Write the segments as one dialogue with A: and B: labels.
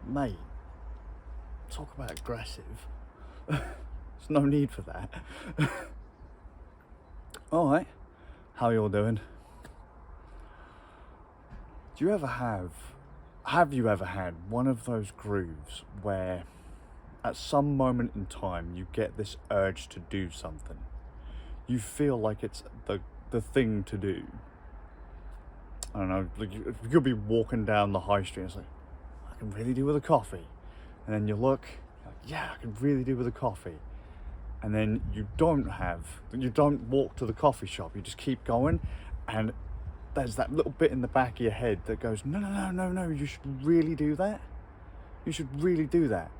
A: Mate, talk about aggressive. There's no need for that. Alright, how you all doing? Do you ever have you ever had one of those grooves where at some moment in time you get this urge to do something? You feel like it's the thing to do. I don't know, like you could be walking down the high street and it's like, I can really do with a coffee. And then you look, like, yeah, I can really do with a coffee. And then you don't walk to the coffee shop, you just keep going, and there's that little bit in the back of your head that goes, no, you should really do that. You should really do that.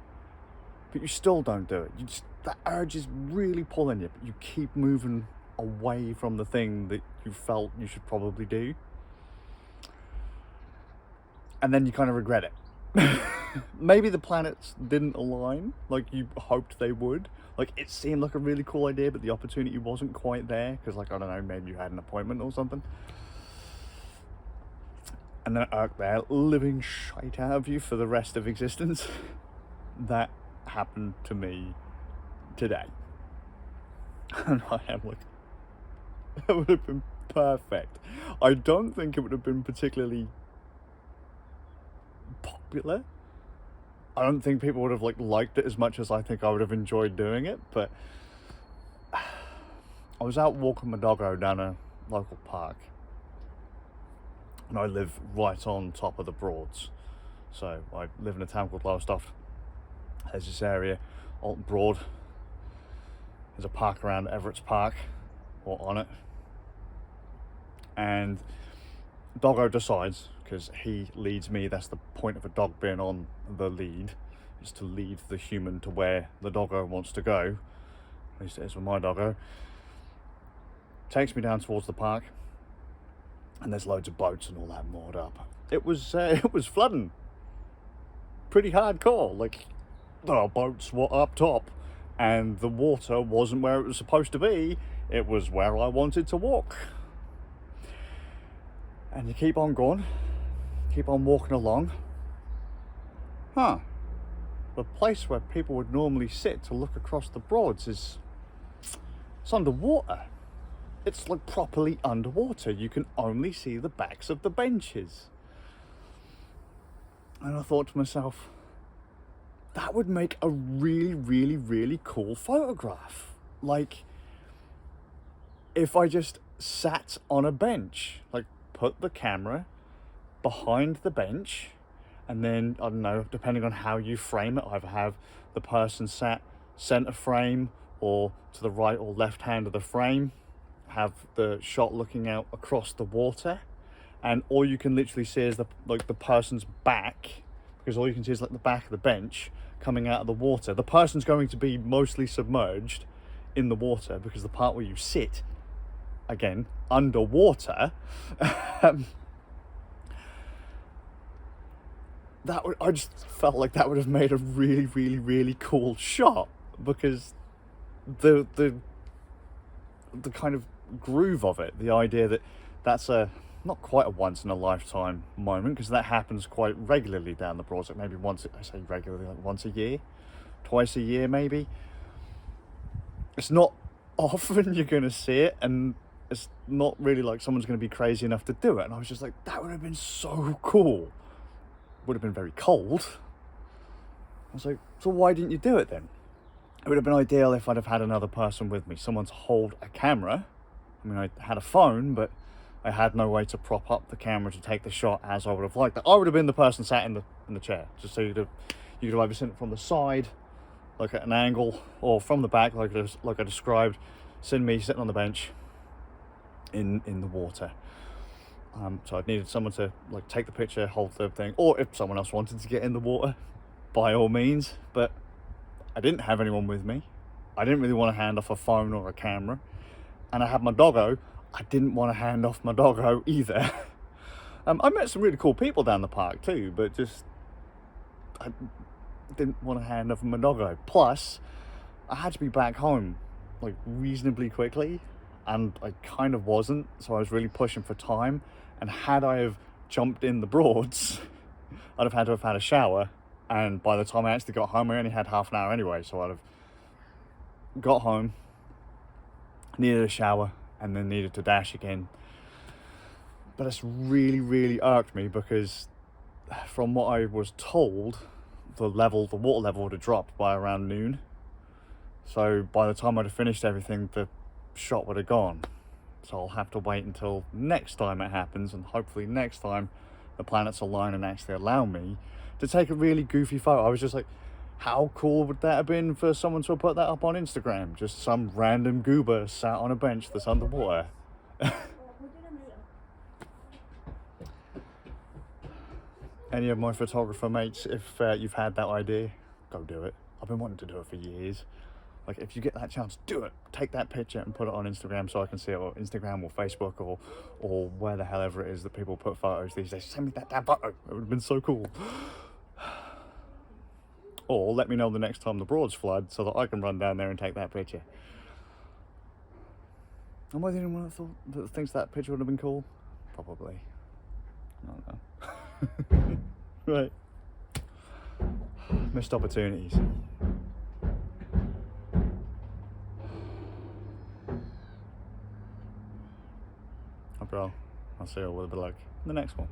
A: But you still don't do it. That urge is really pulling you, but you keep moving away from the thing that you felt you should probably do. And then you kind of regret it. Maybe the planets didn't align like you hoped they would. Like, it seemed like a really cool idea, but the opportunity wasn't quite there because, like, I don't know, maybe you had an appointment or something. And then irked there, living shite out of you for the rest of existence. That happened to me today. And I am like, that would have been perfect. I don't think it would have been particularly popular. I don't think people would have liked it as much as I think I would have enjoyed doing it, but I was out walking my doggo down a local park. And I live right on top of the Broads. So I live in a town called Lowestoft. There's this area, Alton Broad. There's a park around Everett's Park, or on it. And doggo decides, because he leads me, that's the point of a dog being on the lead, is to lead the human to where the doggo wants to go. At least it is with my doggo. Takes me down towards the park. And there's loads of boats and all that moored up. It was flooding. Pretty hardcore. Like, the boats were up top, and the water wasn't where it was supposed to be. It was where I wanted to walk. And you keep on going, keep on walking along. The place where people would normally sit to look across the Broads it's underwater. It's like properly underwater. You can only see the backs of the benches. And I thought to myself, that would make a really, really, really cool photograph. Like, if I just sat on a bench, like put the camera behind the bench, and then, I don't know, depending on how you frame it, either have the person sat center frame or to the right or left hand of the frame, have the shot looking out across the water, and all you can literally see is the person's back, because all you can see is like the back of the bench coming out of the water. The person's going to be mostly submerged in the water because the part where you sit, again, underwater, I just felt like that would have made a really, really, really cool shot, because the kind of groove of it, the idea that that's not quite a once in a lifetime moment, because that happens quite regularly down the Broads, like maybe once a year, twice a year maybe. It's not often you're gonna see it, and it's not really like someone's gonna be crazy enough to do it. And I was just like, that would have been so cool. Would have been very cold. I was like, so why didn't you do it then? It would have been ideal if I'd have had another person with me, someone to hold a camera. I mean, I had a phone, but I had no way to prop up the camera to take the shot as I would have liked. I would have been the person sat in the chair, just so you could have either seen it from the side, like at an angle, or from the back, like I described, seen me sitting on the bench in the water. So I'd needed someone to like take the picture, hold the thing, or if someone else wanted to get in the water, by all means. But I didn't have anyone with me. I didn't really want to hand off a phone or a camera. And I had my doggo. I didn't want to hand off my doggo either. I met some really cool people down the park too, but I didn't want to hand off my doggo. Plus, I had to be back home like reasonably quickly, and I kind of wasn't, so I was really pushing for time. And had I have jumped in the Broads, I'd have had to have had a shower And by the time I actually got home, I only had half an hour anyway, so I'd have got home, needed a shower, and then needed to dash again. But it's really, really irked me because from what I was told, the water level would have dropped by around noon. So by the time I'd have finished everything, the shot would have gone. So I'll have to wait until next time it happens, and hopefully next time the planets align and actually allow me to take a really goofy photo. I was just like, how cool would that have been for someone to put that up on Instagram? Just some random goober sat on a bench that's underwater. Any of my photographer mates, if you've had that idea, go do it. I've been wanting to do it for years. Like, if you get that chance, do it. Take that picture and put it on Instagram so I can see it, or Instagram or Facebook or where the hell ever it is that people put photos these days. Send me that damn photo. It would have been so cool. Or let me know the next time the Broads flood so that I can run down there and take that picture. Am I the only one that thinks that picture would have been cool? Probably. I don't know. Right. Missed opportunities. Okay, I'll see you all with a bit of luck in the next one.